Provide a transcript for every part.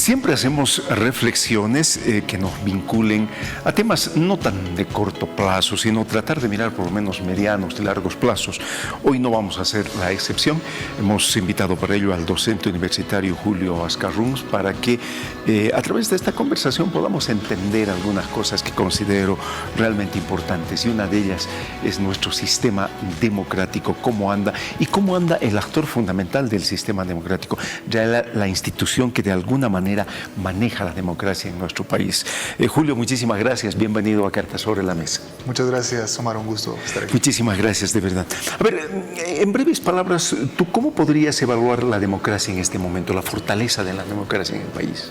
Siempre hacemos reflexiones que nos vinculen a temas no tan de corto plazo, sino tratar de mirar por lo menos medianos y largos plazos. Hoy no vamos a hacer la excepción. Hemos invitado para ello al docente universitario Julio Ascarruns para que a través de esta conversación podamos entender algunas cosas que considero realmente importantes. Y una de ellas es nuestro sistema democrático, cómo anda y cómo anda el actor fundamental del sistema democrático, ya la institución que de alguna manera maneja la democracia en nuestro país. Julio, muchísimas gracias. Bienvenido a Cartas sobre la Mesa. Muchas gracias, Omar. Un gusto estar aquí. Muchísimas gracias, de verdad. A ver, en breves palabras, ¿tú cómo podrías evaluar la democracia en este momento, la fortaleza de la democracia en el país?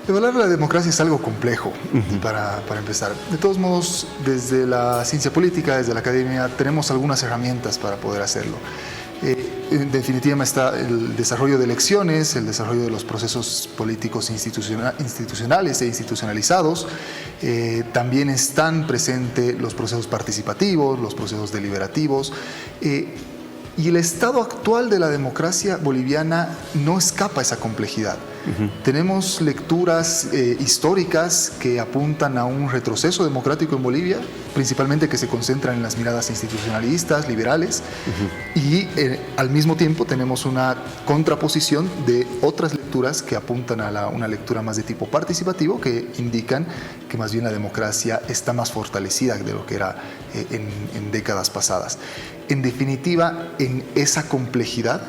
Evaluar la democracia es algo complejo, para empezar. De todos modos, desde la ciencia política, desde la academia, tenemos algunas herramientas para poder hacerlo. En definitiva está el desarrollo de elecciones, el desarrollo de los procesos políticos institucionales e institucionalizados. También están presentes los procesos participativos, los procesos deliberativos. Y el estado actual de la democracia boliviana no escapa a esa complejidad. Tenemos lecturas históricas que apuntan a un retroceso democrático en Bolivia, principalmente que se concentran en las miradas institucionalistas, liberales, y al mismo tiempo tenemos una contraposición de otras lecturas que apuntan a una lectura más de tipo participativo, que indican que más bien la democracia está más fortalecida de lo que era en décadas pasadas. En definitiva, en esa complejidad,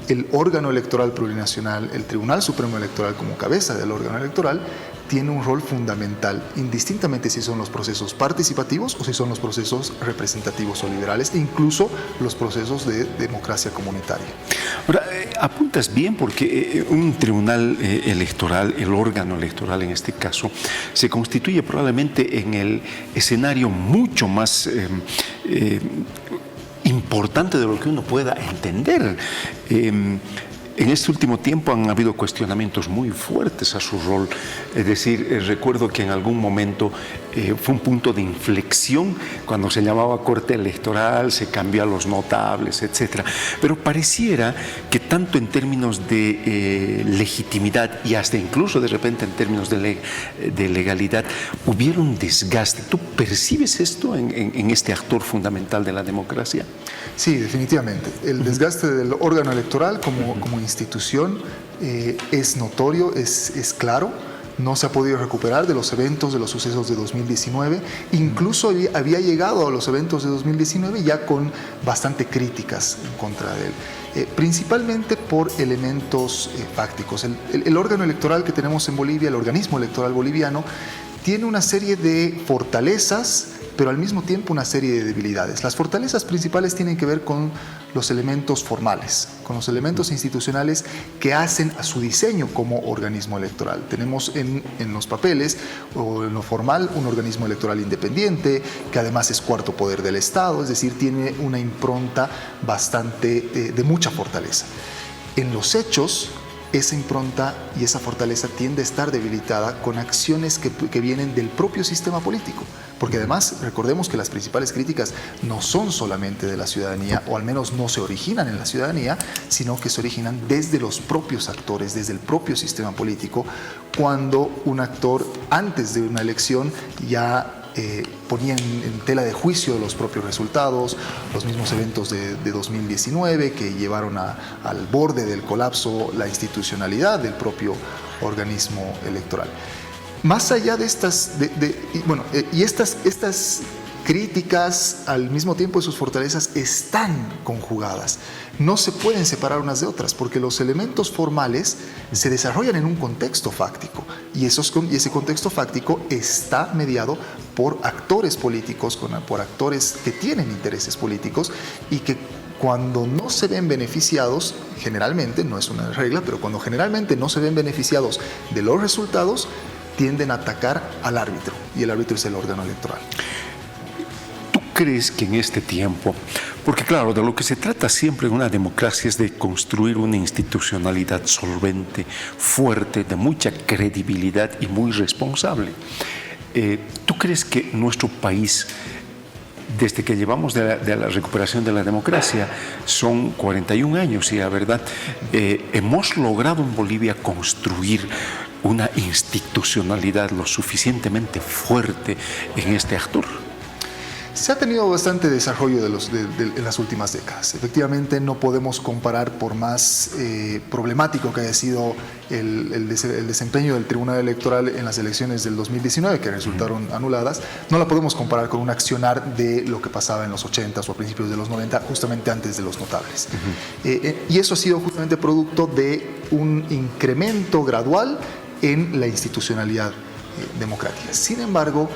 el órgano electoral plurinacional, el Tribunal Supremo Electoral como cabeza del órgano electoral, tiene un rol fundamental, indistintamente si son los procesos participativos o si son los procesos representativos o liberales, e incluso los procesos de democracia comunitaria. Ahora, apuntas bien porque un tribunal electoral, el órgano electoral en este caso, se constituye probablemente en el escenario mucho más importante de lo que uno pueda entender. En este último tiempo han habido cuestionamientos muy fuertes a su rol. Es decir, recuerdo que en algún momento fue un punto de inflexión cuando se llamaba Corte Electoral, se cambió a los notables, etc. Pero pareciera que tanto en términos de legitimidad y hasta incluso de repente en términos de legalidad hubiera un desgaste. ¿Tú percibes esto en este actor fundamental de la democracia? Sí, definitivamente. El desgaste del órgano electoral como institución es notorio, es claro. No se ha podido recuperar de los eventos, de los sucesos de 2019. Incluso había llegado a los eventos de 2019 ya con bastante críticas en contra de él. Principalmente por elementos fácticos. El órgano electoral que tenemos en Bolivia, el organismo electoral boliviano, tiene una serie de fortalezas, pero al mismo tiempo una serie de debilidades. Las fortalezas principales tienen que ver con los elementos formales, con los elementos institucionales que hacen a su diseño como organismo electoral. Tenemos en los papeles o en lo formal un organismo electoral independiente, que además es cuarto poder del Estado, es decir, tiene una impronta bastante de mucha fortaleza. En los hechos, esa impronta y esa fortaleza tiende a estar debilitada con acciones que vienen del propio sistema político. Porque además, recordemos que las principales críticas no son solamente de la ciudadanía, o al menos no se originan en la ciudadanía, sino que se originan desde los propios actores, desde el propio sistema político, cuando un actor antes de una elección ya ponían en tela de juicio los propios resultados, los mismos eventos de 2019 que llevaron al borde del colapso la institucionalidad del propio organismo electoral. Más allá de estas, estas críticas al mismo tiempo de sus fortalezas están conjugadas. No se pueden separar unas de otras porque los elementos formales se desarrollan en un contexto fáctico y ese contexto fáctico está mediado por actores políticos, por actores que tienen intereses políticos y que cuando no se ven beneficiados, generalmente, no es una regla, pero cuando generalmente no se ven beneficiados de los resultados, tienden a atacar al árbitro y el árbitro es el órgano electoral. ¿Tú crees que en este tiempo, porque claro, de lo que se trata siempre en una democracia es de construir una institucionalidad solvente, fuerte, de mucha credibilidad y muy responsable, ¿tú crees que nuestro país desde que llevamos de la recuperación de la democracia, son 41 años y la verdad, hemos logrado en Bolivia construir una institucionalidad lo suficientemente fuerte en este actor. Se ha tenido bastante desarrollo en las últimas décadas. Efectivamente, no podemos comparar, por más problemático que haya sido el desempeño del Tribunal Electoral en las elecciones del 2019, que resultaron anuladas, no la podemos comparar con un accionar de lo que pasaba en los 80s o a principios de los 90, justamente antes de los notables. Y eso ha sido justamente producto de un incremento gradual en la institucionalidad democrática. Sin embargo,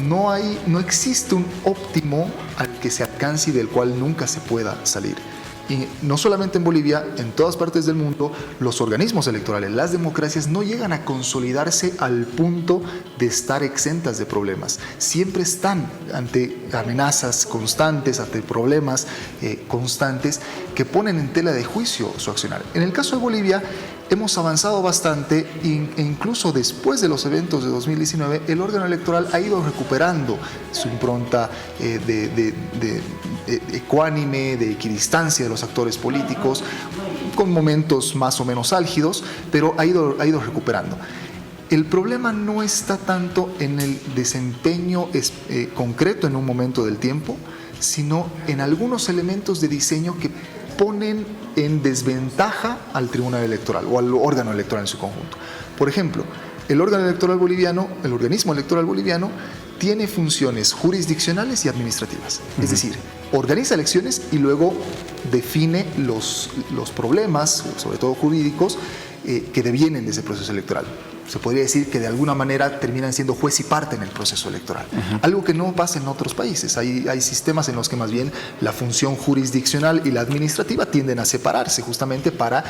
no existe un óptimo al que se alcance y del cual nunca se pueda salir. Y no solamente en Bolivia, en todas partes del mundo, los organismos electorales, las democracias, no llegan a consolidarse al punto de estar exentas de problemas. Siempre están ante amenazas constantes, ante problemas constantes que ponen en tela de juicio su accionar. En el caso de Bolivia, hemos avanzado bastante e incluso después de los eventos de 2019, el órgano electoral ha ido recuperando su impronta ecuánime, de equidistancia de los actores políticos, con momentos más o menos álgidos, pero ha ido recuperando. El problema no está tanto en el desempeño concreto en un momento del tiempo, sino en algunos elementos de diseño que ponen en desventaja al Tribunal Electoral o al órgano electoral en su conjunto. Por ejemplo, el órgano electoral boliviano, el organismo electoral boliviano, tiene funciones jurisdiccionales y administrativas. Es decir, organiza elecciones y luego define los problemas, sobre todo jurídicos, que devienen de ese proceso electoral. Se podría decir que de alguna manera terminan siendo juez y parte en el proceso electoral. Algo que no pasa en otros países. Hay sistemas en los que más bien la función jurisdiccional y la administrativa tienden a separarse justamente para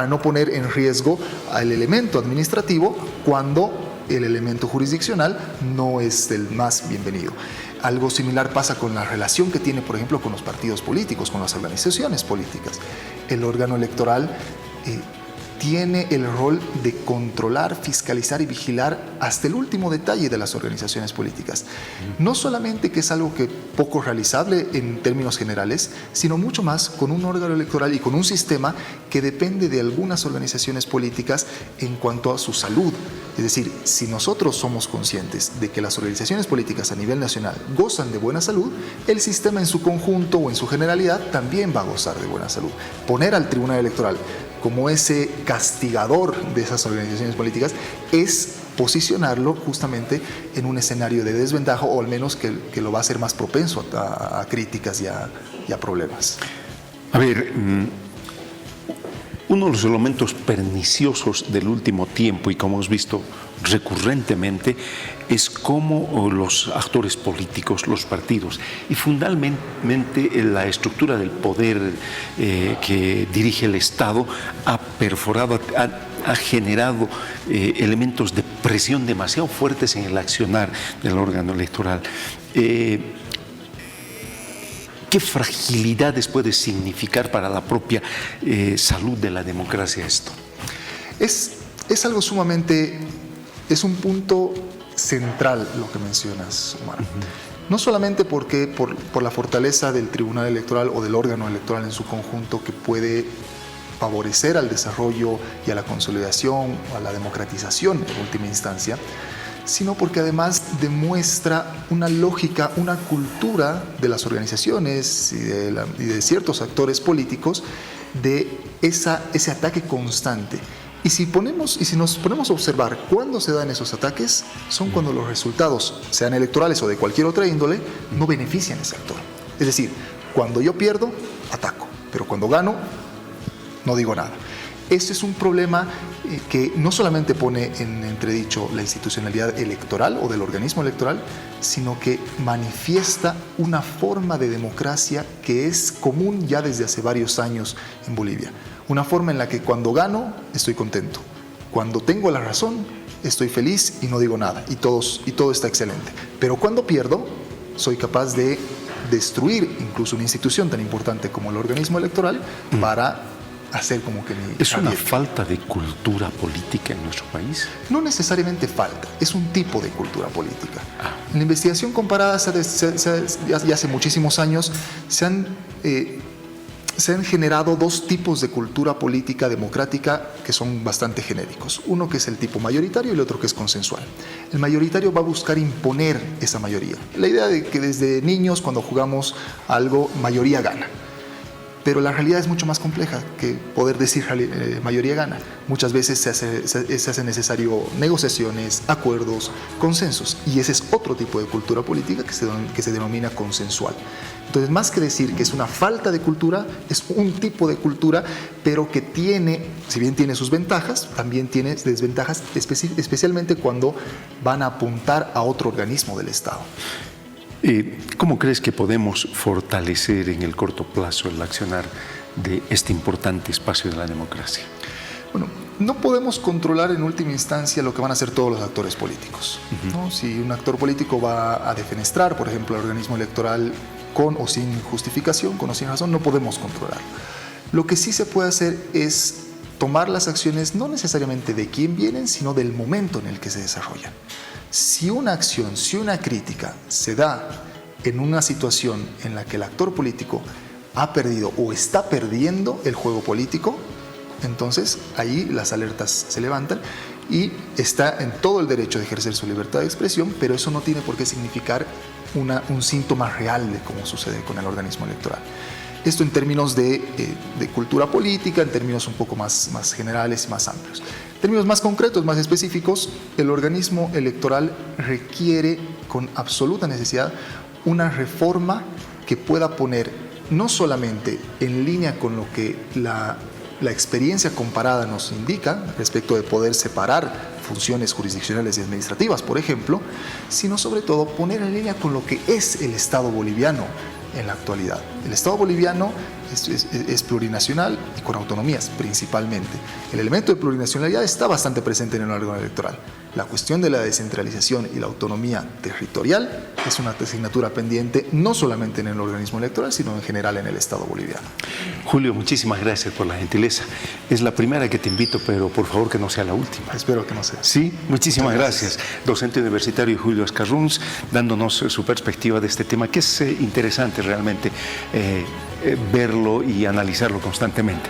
no poner en riesgo al elemento administrativo cuando el elemento jurisdiccional no es el más bienvenido. Algo similar pasa con la relación que tiene, por ejemplo, con los partidos políticos, con las organizaciones políticas. El órgano electoral tiene el rol de controlar, fiscalizar y vigilar hasta el último detalle de las organizaciones políticas. No solamente que es algo que poco realizable en términos generales, sino mucho más con un órgano electoral y con un sistema que depende de algunas organizaciones políticas en cuanto a su salud. Es decir, si nosotros somos conscientes de que las organizaciones políticas a nivel nacional gozan de buena salud, el sistema en su conjunto o en su generalidad también va a gozar de buena salud. Poner al Tribunal Electoral como ese castigador de esas organizaciones políticas es posicionarlo justamente en un escenario de desventaja, o al menos que lo va a hacer más propenso a críticas y a problemas. A ver, uno de los elementos perniciosos del último tiempo, y como hemos visto recurrentemente, es cómo los actores políticos, los partidos y fundamentalmente la estructura del poder que dirige el Estado ha perforado, ha generado elementos de presión demasiado fuertes en el accionar del órgano electoral. ¿Qué fragilidades puede significar para la propia salud de la democracia esto? Es algo sumamente, es un punto central lo que mencionas, Omar. No solamente porque por la fortaleza del Tribunal Electoral o del órgano electoral en su conjunto, que puede favorecer al desarrollo y a la consolidación, a la democratización en última instancia, sino porque además demuestra una lógica, una cultura de las organizaciones y de ciertos actores políticos de ese ataque constante. Y si nos ponemos a observar cuándo se dan esos ataques, son cuando los resultados, sean electorales o de cualquier otra índole, no benefician a ese actor. Es decir, cuando yo pierdo, ataco, pero cuando gano, no digo nada. Este es un problema que no solamente pone en entredicho la institucionalidad electoral o del organismo electoral, sino que manifiesta una forma de democracia que es común ya desde hace varios años en Bolivia. Una forma en la que cuando gano estoy contento, cuando tengo la razón estoy feliz y no digo nada y todo está excelente. Pero cuando pierdo soy capaz de destruir incluso una institución tan importante como el organismo electoral para hacer como que mi ¿Es una Javier. falta de cultura política en nuestro país? No necesariamente falta, es un tipo de cultura política. Ah. En la investigación comparada ya hace muchísimos años se han generado dos tipos de cultura política democrática que son bastante genéricos. Uno que es el tipo mayoritario y el otro que es consensual. El mayoritario va a buscar imponer esa mayoría. La idea de que desde niños cuando jugamos algo, mayoría gana. Pero la realidad es mucho más compleja que poder decir mayoría gana. Muchas veces se hace necesario negociaciones, acuerdos, consensos. Y ese es otro tipo de cultura política que se denomina consensual. Entonces, más que decir que es una falta de cultura, es un tipo de cultura, pero que tiene, si bien tiene sus ventajas, también tiene desventajas, especialmente cuando van a apuntar a otro organismo del Estado. ¿Cómo crees que podemos fortalecer en el corto plazo el accionar de este importante espacio de la democracia? Bueno, no podemos controlar en última instancia lo que van a hacer todos los actores políticos, ¿no? Si un actor político va a defenestrar, por ejemplo, al organismo electoral con o sin justificación, con o sin razón, no podemos controlarlo. Lo que sí se puede hacer es tomar las acciones no necesariamente de quién vienen, sino del momento en el que se desarrollan. Si una acción, si una crítica se da en una situación en la que el actor político ha perdido o está perdiendo el juego político, entonces ahí las alertas se levantan y está en todo el derecho de ejercer su libertad de expresión, pero eso no tiene por qué significar un síntoma real de cómo sucede con el organismo electoral. Esto en términos de cultura política, en términos un poco más generales y más amplios. En términos más concretos, más específicos, el organismo electoral requiere con absoluta necesidad una reforma que pueda poner no solamente en línea con lo que la experiencia comparada nos indica respecto de poder separar funciones jurisdiccionales y administrativas, por ejemplo, sino sobre todo poner en línea con lo que es el Estado boliviano en la actualidad. El Estado boliviano es plurinacional y con autonomías principalmente. El elemento de plurinacionalidad está bastante presente en el órgano electoral. La cuestión de la descentralización y la autonomía territorial es una asignatura pendiente no solamente en el organismo electoral, sino en general en el Estado boliviano. Julio, muchísimas gracias por la gentileza. Es la primera que te invito, pero por favor que no sea la última. Espero que no sea. Sí, muchísimas gracias. Docente universitario Julio Escarruns, dándonos su perspectiva de este tema, que es interesante realmente verlo y analizarlo constantemente.